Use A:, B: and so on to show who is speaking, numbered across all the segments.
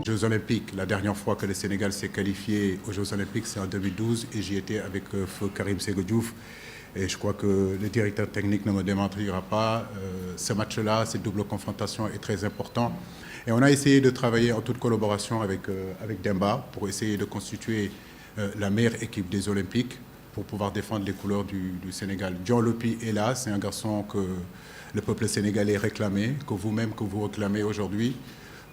A: Jeux Olympiques. La dernière fois que le Sénégal s'est qualifié aux Jeux Olympiques, c'est en 2012 et j'y étais avec feu Karim Sékou Diouf. Et je crois que le directeur technique ne me démentirà pas. Ce match-là, cette double confrontation est très important. Et on a essayé de travailler en toute collaboration avec Demba pour essayer de constituer la meilleure équipe des Olympiques pour pouvoir défendre les couleurs du Sénégal. Dion Lopi est là, c'est un garçon que le peuple sénégalais réclamait, que vous-même, que vous réclamez aujourd'hui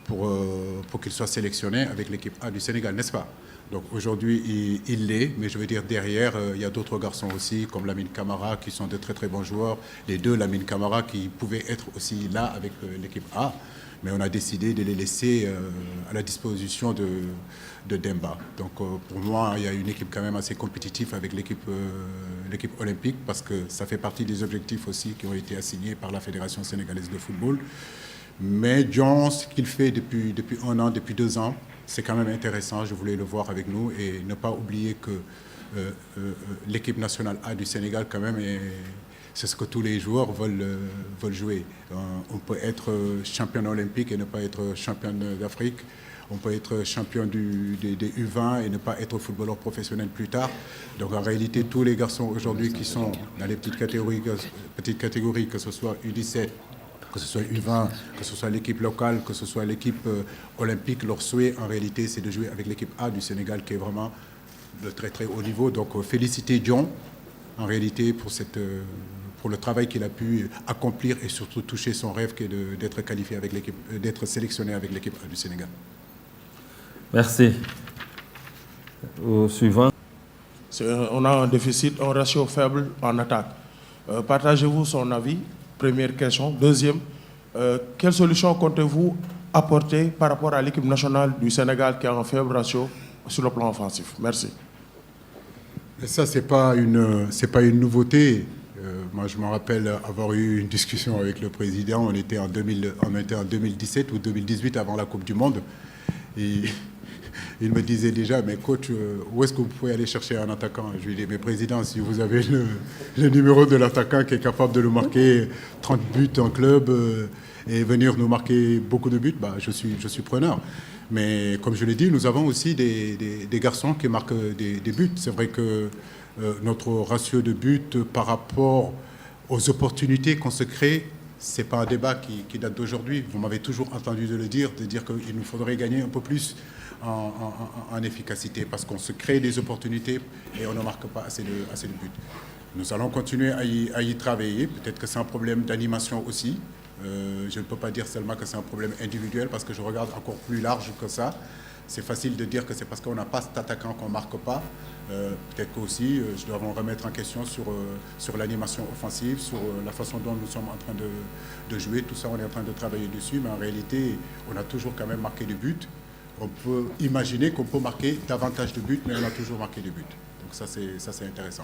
A: pour qu'il soit sélectionné avec l'équipe A du Sénégal, n'est-ce pas? Donc aujourd'hui, il l'est, mais je veux dire derrière, il y a d'autres garçons aussi, comme Lamine Camara, qui sont de très très bons joueurs. Les deux Lamine Camara qui pouvaient être aussi là avec l'équipe A, mais on a décidé de les laisser à la disposition de Demba. Donc pour moi, il y a une équipe quand même assez compétitive avec l'équipe olympique, parce que ça fait partie des objectifs aussi qui ont été assignés par la Fédération sénégalaise de football. Mais Dion, ce qu'il fait depuis 1 an, depuis 2 ans, c'est quand même intéressant. Je voulais le voir avec nous et ne pas oublier que l'équipe nationale A du Sénégal, quand même, c'est ce que tous les joueurs veulent jouer. On peut être champion olympique et ne pas être champion d'Afrique. On peut être champion des U20 et ne pas être footballeur professionnel plus tard. Donc en réalité, tous les garçons aujourd'hui qui sont dans les petites catégories, que ce soit U17, que ce soit U20, que ce soit l'équipe locale, que ce soit l'équipe olympique, leur souhait en réalité c'est de jouer avec l'équipe A du Sénégal qui est vraiment de très très haut niveau. Donc féliciter Dion en réalité pour le travail qu'il a pu accomplir et surtout toucher son rêve qui est d'être qualifié avec l'équipe, d'être sélectionné avec l'équipe A du Sénégal.
B: Merci. Au suivant.
C: On a un déficit, un ratio faible en attaque. Partagez-vous son avis? Première question. Deuxième, quelle solution comptez-vous apporter par rapport à l'équipe nationale du Sénégal qui a un faible ratio sur le plan offensif? Merci.
A: Et ça, c'est pas une nouveauté. Moi, je me rappelle avoir eu une discussion avec le président. On était en 2017 ou 2018 avant la Coupe du Monde. Et il me disait déjà, mais coach, où est-ce que vous pouvez aller chercher un attaquant? Je lui ai dit, mais président, si vous avez le numéro de l'attaquant qui est capable de nous marquer 30 buts en club et venir nous marquer beaucoup de buts, bah, je suis preneur. Mais comme je l'ai dit, nous avons aussi des garçons qui marquent des buts. C'est vrai que notre ratio de buts par rapport aux opportunités qu'on se crée, ce n'est pas un débat qui date d'aujourd'hui. Vous m'avez toujours entendu de dire qu'il nous faudrait gagner un peu plus en efficacité parce qu'on se crée des opportunités et on ne marque pas assez de buts. Nous allons continuer à y travailler. Peut-être que c'est un problème d'animation aussi. Je ne peux pas dire seulement que c'est un problème individuel parce que je regarde encore plus large que ça. C'est facile de dire que c'est parce qu'on n'a pas cet attaquant qu'on ne marque pas. Peut-être qu'aussi, je dois remettre en question sur l'animation offensive, sur la façon dont nous sommes en train de jouer. Tout ça, on est en train de travailler dessus, mais en réalité, on a toujours quand même marqué des buts. On peut imaginer qu'on peut marquer davantage de buts, mais on a toujours marqué des buts. Donc ça, c'est intéressant.